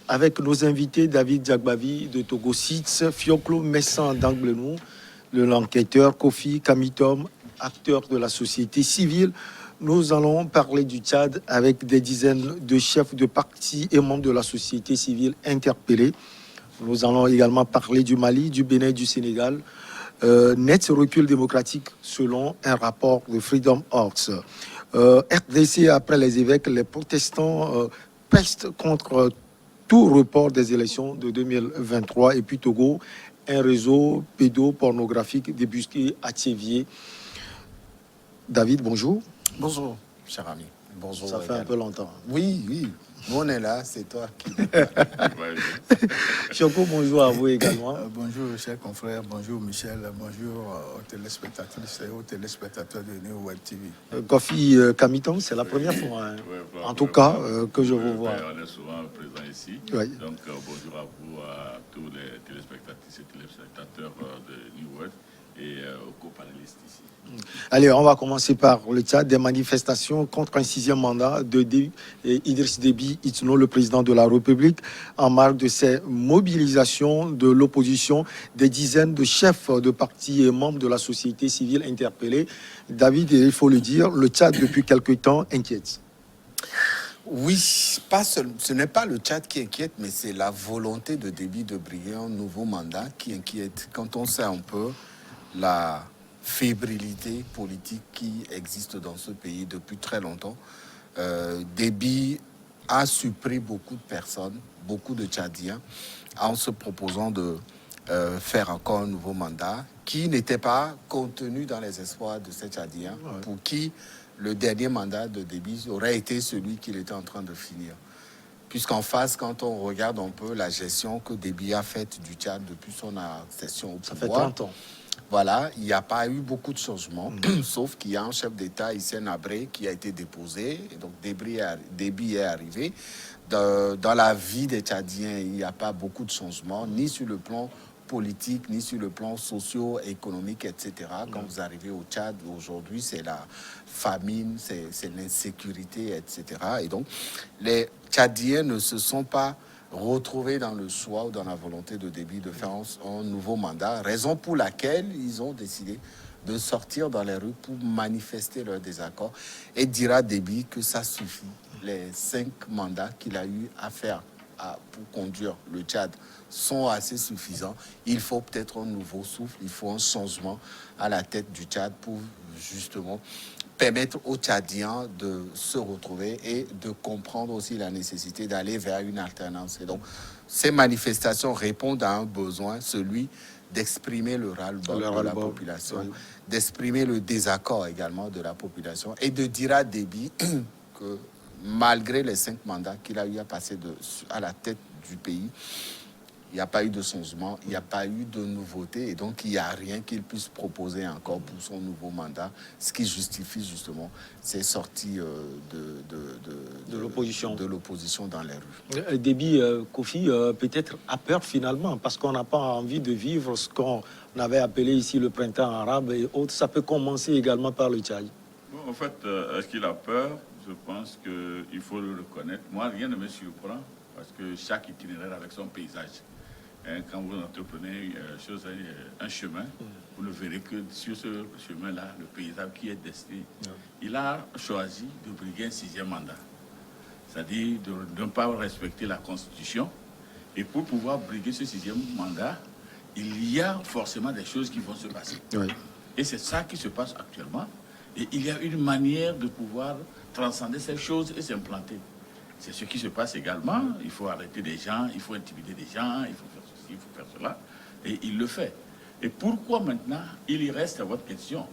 avec nos invités David Diagbavi de Togo Sits, Fioclo Messan d'Anglenou, l'enquêteur Kofi Kamitom, acteur de la société civile. Nous allons parler du Tchad avec des dizaines de chefs de partis et membres de la société civile interpellés. Nous allons également parler du Mali, du Bénin et du Sénégal. Net recul démocratique selon un rapport de Freedom House. RDC, après les évêques, les protestants pestent contre tout report des élections de 2023. Et puis Togo, un réseau pédopornographique débusqué à Thiévier. David, bonjour. Bonjour, cher ami. Bonjour. Ça fait un peu longtemps. Oui, oui. On est là, c'est toi qui... Choco, bonjour à vous également. Bonjour, chers confrères. Bonjour, Michel. Bonjour aux téléspectatrices et aux téléspectateurs de New Web TV. Kofi Kamitom, c'est la première fois, hein. En tout cas, que je vous vois. On est souvent présent ici. Oui. Donc, bonjour à vous, à tous les téléspectatrices et téléspectateurs de New Web et aux co-panélistes ici. Allez, on va commencer par le Tchad. Des manifestations contre un 6e mandat de Idriss Déby Itno, le président de la République, en marge de ces mobilisations de l'opposition. Des dizaines de chefs de partis et membres de la société civile interpellés. David, il faut le dire, le Tchad, depuis quelque temps, inquiète. Oui, ce n'est pas le Tchad qui inquiète, mais c'est la volonté de Déby de briguer un nouveau mandat qui inquiète. Quand on sait un peu la fébrilité politique qui existe dans ce pays depuis très longtemps, Déby a surpris beaucoup de personnes, beaucoup de Tchadiens, en se proposant de faire encore un nouveau mandat qui n'était pas contenu dans les espoirs de ces Tchadiens, pour qui le dernier mandat de Déby aurait été celui qu'il était en train de finir. Puisqu'en face, quand on regarde un peu la gestion que Déby a faite du Tchad depuis son accession au pouvoir... Ça fait 30 ans. Voilà, il n'y a pas eu beaucoup de changements, sauf qu'il y a un chef d'État, Hissène Habré, qui a été déposé. Et donc, Déby est arrivé. Dans la vie des Tchadiens, il n'y a pas beaucoup de changements, ni sur le plan politique, ni sur le plan socio-économique, etc. Quand vous arrivez au Tchad, aujourd'hui, c'est la famine, c'est l'insécurité, etc. Et donc, les Tchadiens ne se sont pas retrouvés dans le choix ou dans la volonté de Déby de faire un nouveau mandat, raison pour laquelle ils ont décidé de sortir dans les rues pour manifester leur désaccord et dire à Déby que ça suffit. Les 5 mandats qu'il a eu à faire pour conduire le Tchad sont assez suffisants. Il faut peut-être un nouveau souffle, il faut un changement à la tête du Tchad pour justement permettre aux Tchadiens de se retrouver et de comprendre aussi la nécessité d'aller vers une alternance. Et donc, ces manifestations répondent à un besoin, celui d'exprimer le ras-le-bol de la population, d'exprimer le désaccord également de la population et de dire à Déby que malgré les 5 mandats qu'il a eu à passer à la tête du pays, il n'y a pas eu de changement, il n'y a pas eu de nouveauté, et donc il n'y a rien qu'il puisse proposer encore pour son nouveau mandat, ce qui justifie justement ces sorties de l'opposition dans les rues. Déby, Kofi, peut-être a peur finalement, parce qu'on n'a pas envie de vivre ce qu'on avait appelé ici le printemps arabe et autres. Ça peut commencer également par le Tchad. Bon, en fait, est-ce qu'il a peur? Je pense qu'il faut le reconnaître. Moi, rien ne me surprend, parce que chaque itinéraire avec son paysage. Quand vous entreprenez un chemin, vous ne verrez que sur ce chemin-là, le paysage qui est destiné. Il a choisi de briguer un 6e mandat. C'est-à-dire de ne pas respecter la Constitution. Et pour pouvoir briguer ce 6e mandat, il y a forcément des choses qui vont se passer. Oui. Et c'est ça qui se passe actuellement. Et il y a une manière de pouvoir transcender ces choses et s'implanter. C'est ce qui se passe également. Il faut arrêter des gens, il faut intimider des gens, il faut faire ceci, il faut faire cela. Et il le fait. Et pourquoi maintenant il y reste à votre question?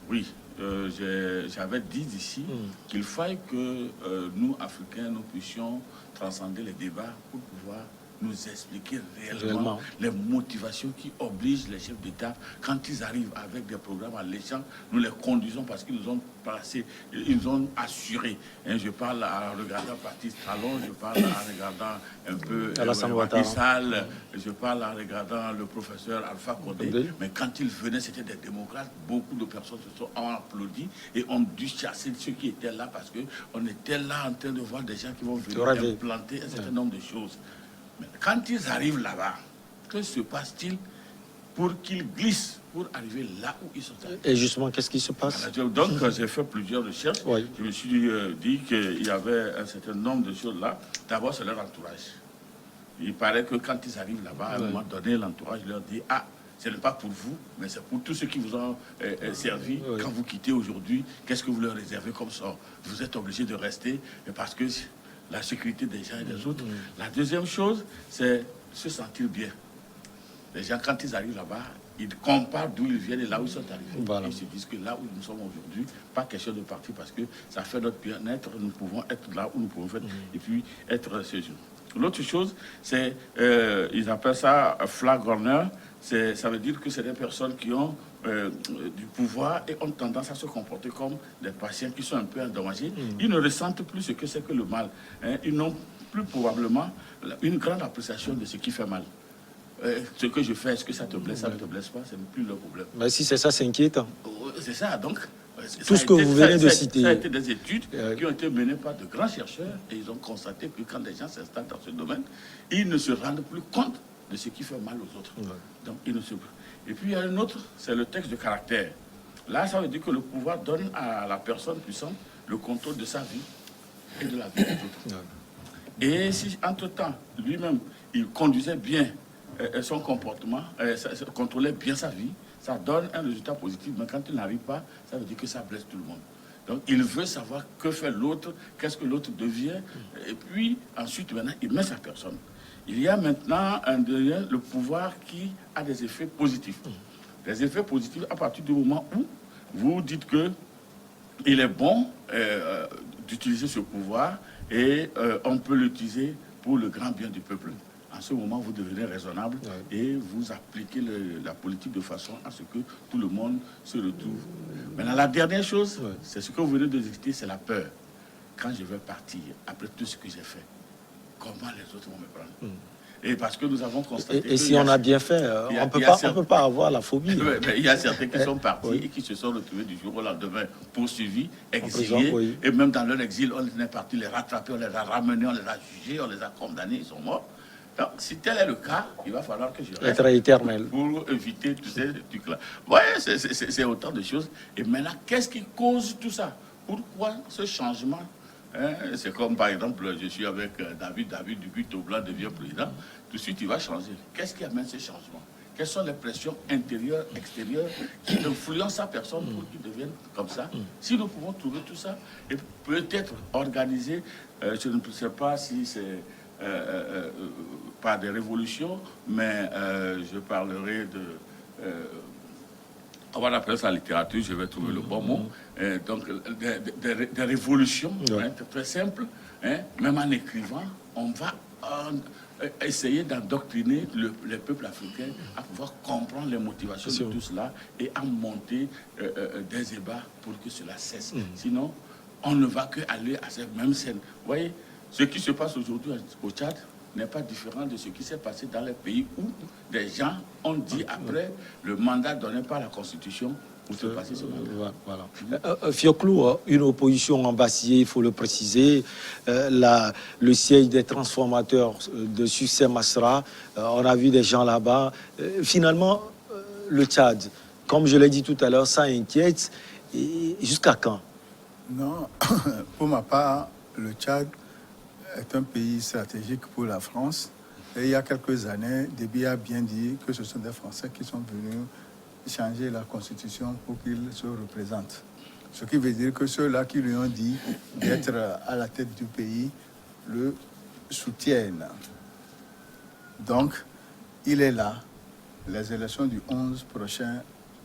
Oui, j'avais dit ici qu'il faille que nous, Africains, nous puissions transcender les débats pour pouvoir nous expliquer réellement les motivations qui obligent les chefs d'État, quand ils arrivent avec des programmes alléchants, nous les conduisons parce qu'ils nous ont passé, ils nous ont assuré. Je parle en regardant Patrice Talon, je parle en regardant un peu Macky Sall, je parle en regardant le professeur Alpha Condé, mais quand ils venaient, c'était des démocrates, beaucoup de personnes se sont applaudi et ont dû chasser ceux qui étaient là parce qu'on était là en train de voir des gens qui vont venir implanter un certain nombre de choses. Mais quand ils arrivent là-bas, que se passe-t-il pour qu'ils glissent, pour arriver là où ils sont arrivés? Et justement, qu'est-ce qui se passe? Donc, j'ai fait plusieurs recherches. Oui. Je me suis dit qu'il y avait un certain nombre de choses là. D'abord, c'est leur entourage. Il paraît que quand ils arrivent là-bas, à un moment donné, l'entourage leur dit « Ah, ce n'est pas pour vous, mais c'est pour tous ceux qui vous ont servi. Quand vous quittez aujourd'hui, qu'est-ce que vous leur réservez comme sort? Vous êtes obligés de rester parce que la sécurité des gens et des autres. La deuxième chose, c'est se sentir bien. Les gens, quand ils arrivent là-bas, ils comparent d'où ils viennent et là où ils sont arrivés. Voilà. Ils se disent que là où nous sommes aujourd'hui, pas question de partir parce que ça fait notre bien-être. Nous pouvons être là où nous pouvons faire et puis être ce jour. L'autre chose, c'est, ils appellent ça flag runner. Ça veut dire que c'est des personnes qui ont du pouvoir et ont tendance à se comporter comme des patients qui sont un peu endommagés. Ils ne ressentent plus ce que c'est que le mal. Hein. Ils n'ont plus probablement une grande appréciation de ce qui fait mal. Ce que je fais, est-ce que ça te blesse, ça ne te blesse pas, ce n'est plus leur problème. Mais si c'est ça, c'est inquiétant. C'est ça, donc. Tout ce que vous venez de citer. Ça a été des études qui ont été menées par de grands chercheurs et ils ont constaté que quand les gens s'installent dans ce domaine, ils ne se rendent plus compte de ce qui fait mal aux autres. Donc, ils ne se... Et puis, il y a un autre, c'est le texte de caractère. Là, ça veut dire que le pouvoir donne à la personne puissante le contrôle de sa vie et de la vie des autres. Et si, entre-temps, lui-même, il conduisait bien son comportement, contrôlait bien sa vie, ça donne un résultat positif, mais quand il n'arrive pas, ça veut dire que ça blesse tout le monde. Donc, il veut savoir que fait l'autre, qu'est-ce que l'autre devient, et puis ensuite, maintenant, il met sa personne. Il y a maintenant le pouvoir qui a des effets positifs. Les effets positifs à partir du moment où vous dites que il est bon d'utiliser ce pouvoir et on peut l'utiliser pour le grand bien du peuple. En ce moment, vous devenez raisonnable et vous appliquez la politique de façon à ce que tout le monde se retrouve. Maintenant, la dernière chose, c'est ce que vous venez de discuter, c'est la peur. Quand je vais partir, après tout ce que j'ai fait, comment les autres vont me prendre? Et parce que nous avons constaté... Et si on a bien fait, on ne peut pas avoir la phobie. Il y a certains qui sont partis et qui se sont retrouvés du jour au lendemain poursuivis, exilés. Et même dans leur exil, on est parti les rattraper, on les a ramenés, on les a jugés, on les a condamnés, ils sont morts. Donc, si tel est le cas, il va falloir que je reste être éternel pour éviter tous ces trucs-là. Oui, c'est autant de choses. Et maintenant, qu'est-ce qui cause tout ça? Pourquoi ce changement? C'est comme, par exemple, je suis avec David depuis Toblan devient président. Tout de suite, il va changer. Qu'est-ce qui amène ce changement? Quelles sont les pressions intérieures, extérieures qui influencent sa personne pour qu'il devienne comme ça? Si nous pouvons trouver tout ça et peut-être organiser, je ne sais pas si c'est pas des révolutions, mais je parlerai de... on va appeler ça la littérature, je vais trouver le bon mot. Donc, des révolutions, très simples. Même en écrivant, on va essayer d'endoctriner les peuples africains à pouvoir comprendre les motivations de tout cela et à monter des débats pour que cela cesse. Sinon, on ne va que aller à cette même scène. Vous voyez, ce qui se passe aujourd'hui au Tchad n'est pas différent de ce qui s'est passé dans les pays où des gens ont dit après le mandat donné par la Constitution pour se passer ce mandat. Voilà. Fioclou, une opposition en vacillé, il faut le préciser. Le siège des transformateurs de succès Masra, on a vu des gens là-bas. Finalement, le Tchad, comme je l'ai dit tout à l'heure, ça inquiète. Jusqu'à quand? Non, pour ma part, le Tchad est un pays stratégique pour la France. Et il y a quelques années, Déby a bien dit que ce sont des Français qui sont venus changer la Constitution pour qu'ils se représentent. Ce qui veut dire que ceux-là qui lui ont dit d'être à la tête du pays le soutiennent. Donc, il est là. Les élections du 11 prochain,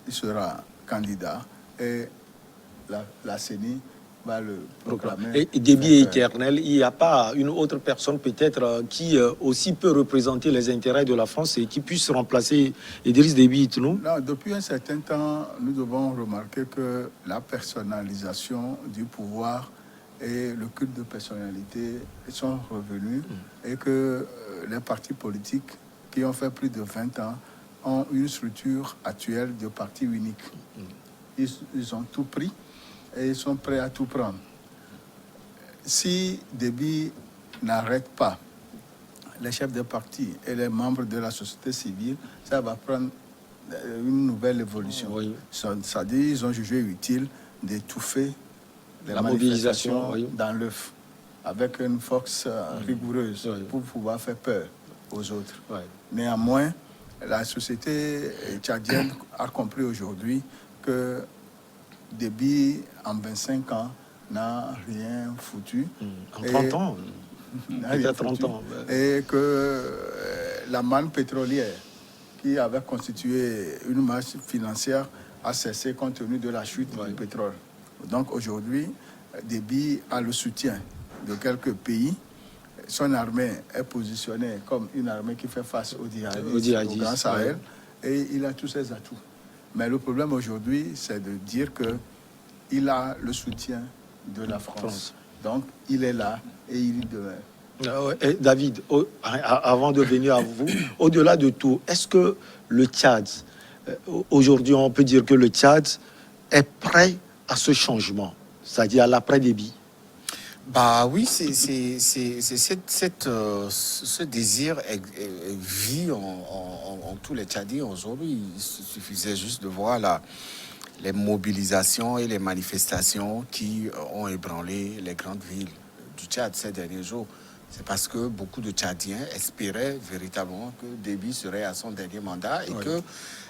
il sera candidat et la CENI va le proclamer. Et Déby est éternel. Il n'y a pas une autre personne peut-être qui aussi peut représenter les intérêts de la France et qui puisse remplacer Idriss Déby Itno? Non, depuis un certain temps, nous devons remarquer que la personnalisation du pouvoir et le culte de personnalité sont revenus et que les partis politiques qui ont fait plus de 20 ans ont une structure actuelle de parti unique. Ils ont tout pris et ils sont prêts à tout prendre. Si Déby n'arrête pas les chefs de parti et les membres de la société civile, ça va prendre une nouvelle évolution. Oui. C'est-à-dire ils ont jugé utile d'étouffer les La manifestations mobilisation, oui. dans l'œuf, avec une force rigoureuse Oui. pour pouvoir faire peur aux autres. Ouais. Néanmoins, la société tchadienne a compris aujourd'hui que Déby, en 25 ans, n'a rien foutu. En 30 ans, N'a rien peut-être 30 foutu. ans. Et que la manne pétrolière, qui avait constitué une masse financière, a cessé compte tenu de la chute du pétrole. Donc aujourd'hui, Déby a le soutien de quelques pays. Son armée est positionnée comme une armée qui fait face aux djihadistes, au Grand Sahel, et il a tous ses atouts. Mais le problème aujourd'hui, c'est de dire qu'il a le soutien de la France. Donc, il est là et il y demeure. David, avant de venir à vous, au-delà de tout, est-ce que le Tchad, aujourd'hui, on peut dire que le Tchad est prêt à ce changement, c'est-à-dire à l'après-Déby? Bah oui, c'est ce désir vit en tous les Tchadiens aujourd'hui. Il suffisait juste de voir les mobilisations et les manifestations qui ont ébranlé les grandes villes du Tchad ces derniers jours. C'est parce que beaucoup de Tchadiens espéraient véritablement que Déby serait à son dernier mandat et que,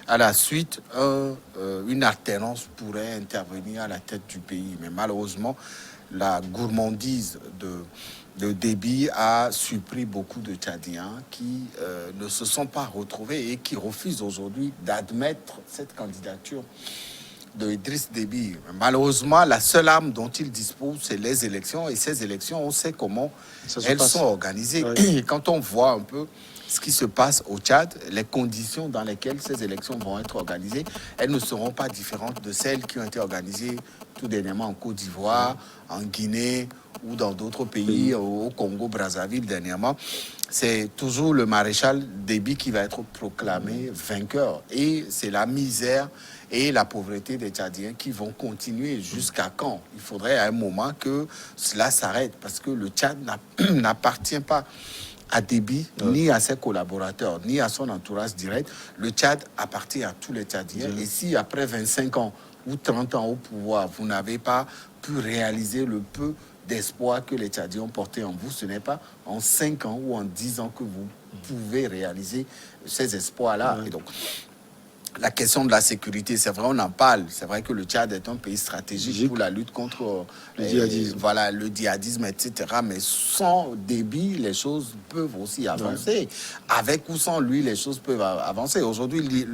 à la suite, une alternance pourrait intervenir à la tête du pays. Mais malheureusement, la gourmandise de Déby a surpris beaucoup de Tchadiens qui ne se sont pas retrouvés et qui refusent aujourd'hui d'admettre cette candidature de Idriss Déby. Malheureusement, la seule arme dont il dispose, c'est les élections. Et ces élections, on sait comment elles sont organisées. Oui. Et quand on voit un peu ce qui se passe au Tchad, les conditions dans lesquelles ces élections vont être organisées, elles ne seront pas différentes de celles qui ont été organisées tout dernièrement en Côte d'Ivoire, en Guinée ou dans d'autres pays, au Congo-Brazzaville dernièrement. C'est toujours le maréchal Déby qui va être proclamé vainqueur. Et c'est la misère et la pauvreté des Tchadiens qui vont continuer jusqu'à quand? Il faudrait à un moment que cela s'arrête parce que le Tchad n'appartient pas à Déby, ni à ses collaborateurs, ni à son entourage direct. Le Tchad appartient à tous les Tchadiens. Et si après 25 ans ou 30 ans au pouvoir, vous n'avez pas pu réaliser le peu d'espoir que les Tchadiens ont porté en vous, ce n'est pas en 5 ans ou en 10 ans que vous pouvez réaliser ces espoirs-là. Et donc, la question de la sécurité, c'est vrai, on en parle. C'est vrai que le Tchad est un pays stratégique pour la lutte contre le djihadisme. Voilà, le djihadisme, etc. Mais sans Déby, les choses peuvent aussi avancer. Avec ou sans lui, les choses peuvent avancer. Aujourd'hui,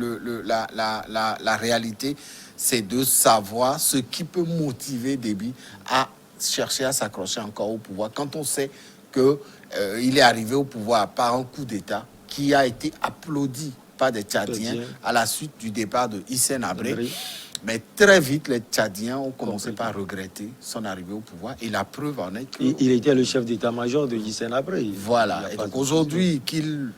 la réalité, c'est de savoir ce qui peut motiver Déby à chercher à s'accrocher encore au pouvoir. Quand on sait qu'il est arrivé au pouvoir par un coup d'État qui a été applaudi par des Tchadiens à la suite du départ de Hissène Habré. Mais très vite, les Tchadiens ont commencé par regretter son arrivée au pouvoir. Et la preuve en est que... Il était le chef d'état-major de Hissène Habré. Voilà. Et donc aujourd'hui, qu'il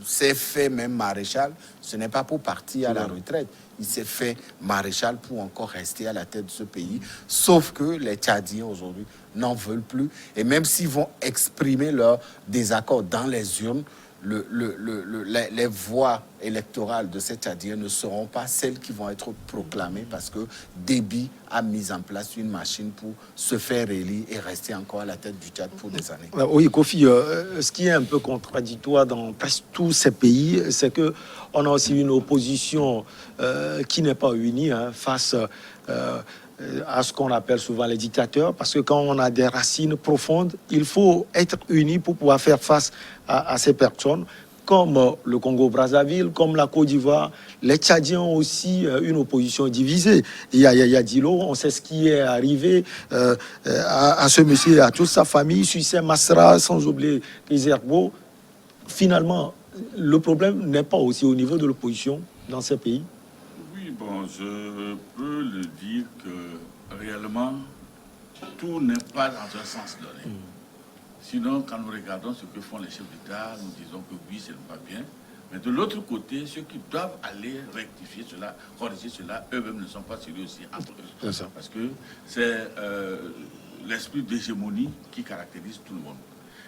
s'est fait même maréchal, ce n'est pas pour partir à la retraite. Il s'est fait maréchal pour encore rester à la tête de ce pays. Sauf que les Tchadiens aujourd'hui n'en veulent plus. Et même s'ils vont exprimer leur désaccord dans les urnes, les voix électorales de ces Tchadiens ne seront pas celles qui vont être proclamées parce que Déby a mis en place une machine pour se faire élire et rester encore à la tête du Tchad pour des années. Oui, Kofi, ce qui est un peu contradictoire dans presque tous ces pays, c'est que on a aussi une opposition qui n'est pas unie face à ce qu'on appelle souvent les dictateurs, parce que quand on a des racines profondes, il faut être unis pour pouvoir faire face à ces personnes, comme le Congo-Brazzaville, comme la Côte d'Ivoire. Les Tchadiens ont aussi une opposition divisée. Il y a Dilo, on sait ce qui est arrivé à ce monsieur et à toute sa famille, Suissé Masra, sans oublier les Herbeaux. Finalement, le problème n'est pas aussi au niveau de l'opposition dans ces pays. Oui, bon, je peux le dire que réellement, tout n'est pas dans un sens donné. Sinon, quand nous regardons ce que font les chefs d'État, nous disons que oui, ce n'est pas bien. Mais de l'autre côté, ceux qui doivent aller rectifier cela, corriger cela, eux-mêmes ne sont pas sérieux aussi entre eux. Parce que c'est l'esprit d'hégémonie qui caractérise tout le monde.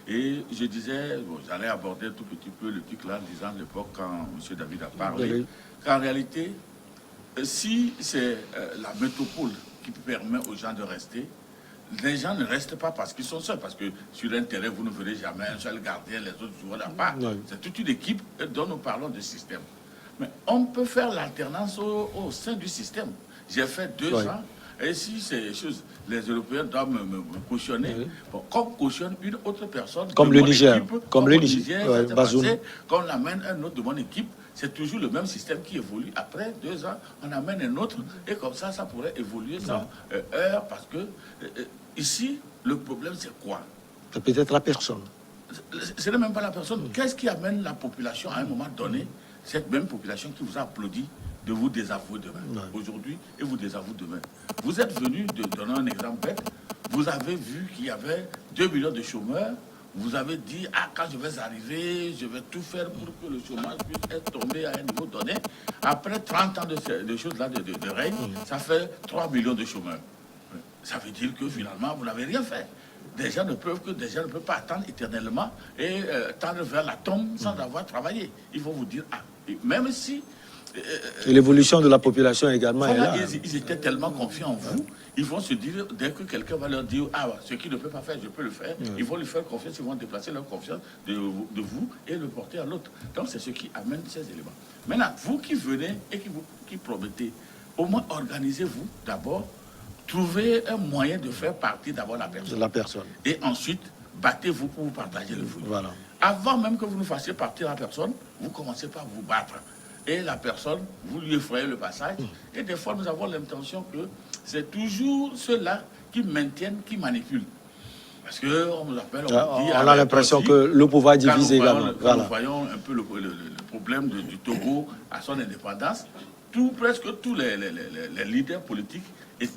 Et je disais, bon, j'allais aborder un tout petit peu le truc là, en disant à l'époque, quand M. David a parlé, Oui. qu'en réalité, si c'est la métropole qui permet aux gens de rester, les gens ne restent pas parce qu'ils sont seuls. Parce que sur un terrain, vous ne verrez jamais un seul gardien, les autres joueurs là pas. Oui. C'est toute une équipe dont nous parlons de système. Mais on peut faire l'alternance au sein du système. J'ai fait 2 Oui. ans. Et si ces choses, les Européens doivent me cautionner, Oui. bon, comme cautionne une autre personne, Comme de le mon Niger. équipe, Comme le au Niger. ça Ouais, s'est Bazoum. passé, quand on amène un autre de mon équipe, c'est toujours le même système qui évolue. Après 2 ans, on amène un autre, et comme ça pourrait évoluer sans heure, parce que ici, le problème, c'est quoi? C'est peut-être la personne. Ce n'est même pas la personne. Qu'est-ce qui amène la population à un moment donné, cette même population qui vous a applaudi, de vous désavouer demain, aujourd'hui, et vous désavouer demain? Vous êtes venu, de donner un exemple bête, vous avez vu qu'il y avait 2 millions de chômeurs, vous avez dit, ah, quand je vais arriver, je vais tout faire pour que le chômage puisse être tombé à un niveau donné. Après 30 ans de choses-là, de règne, ça fait 3 millions de chômeurs. Ça veut dire que finalement, vous n'avez rien fait. Des gens ne peuvent pas attendre éternellement et tendre vers la tombe sans avoir travaillé. Il faut vous dire, ah, et même si... Et l'évolution de la population également est voilà, là. ils étaient tellement confiants en vous, ils vont se dire, dès que quelqu'un va leur dire, ah, ce qu'il ne peut pas faire, je peux le faire, ils vont lui faire confiance, ils vont déplacer leur confiance de vous et le porter à l'autre. Donc c'est ce qui amène ces éléments. Maintenant, vous qui venez et qui promettez, au moins organisez-vous d'abord, trouvez un moyen de faire partie d'abord la personne. La personne. Et ensuite, battez-vous pour vous partager le fruit. Voilà. Avant même que vous ne fassiez partir la personne, vous commencez par vous battre. Et la personne, vous lui effrayez le passage. Et des fois, nous avons l'intention que c'est toujours ceux-là qui maintiennent, qui manipulent. Parce qu'on nous appelle, on dit... On a l'impression que le pouvoir divise également. Quand nous voyons un peu le problème du Togo à son indépendance, presque tous les leaders politiques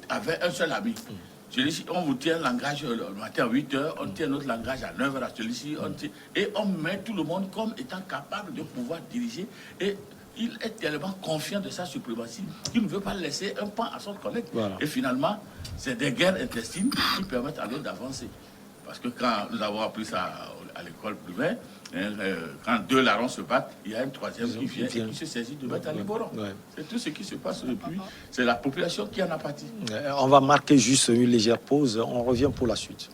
avaient un seul ami. Celui-ci, on vous tient un langage le matin à 8 h, on tient notre langage à 9 h à celui-ci, et on met tout le monde comme étant capable de pouvoir diriger. Et il est tellement confiant de sa suprématie qu'il ne veut pas laisser un pan à son collègue. Voilà. Et finalement, c'est des guerres intestines qui permettent à l'autre d'avancer. Parce que quand nous avons appris ça à l'école primaire, quand 2 larrons se battent, il y a un troisième qui vient et qui se saisit de mettre à Liboron. C'est tout ce qui se passe depuis. C'est la population qui en a pâti. On va marquer juste une légère pause. On revient pour la suite.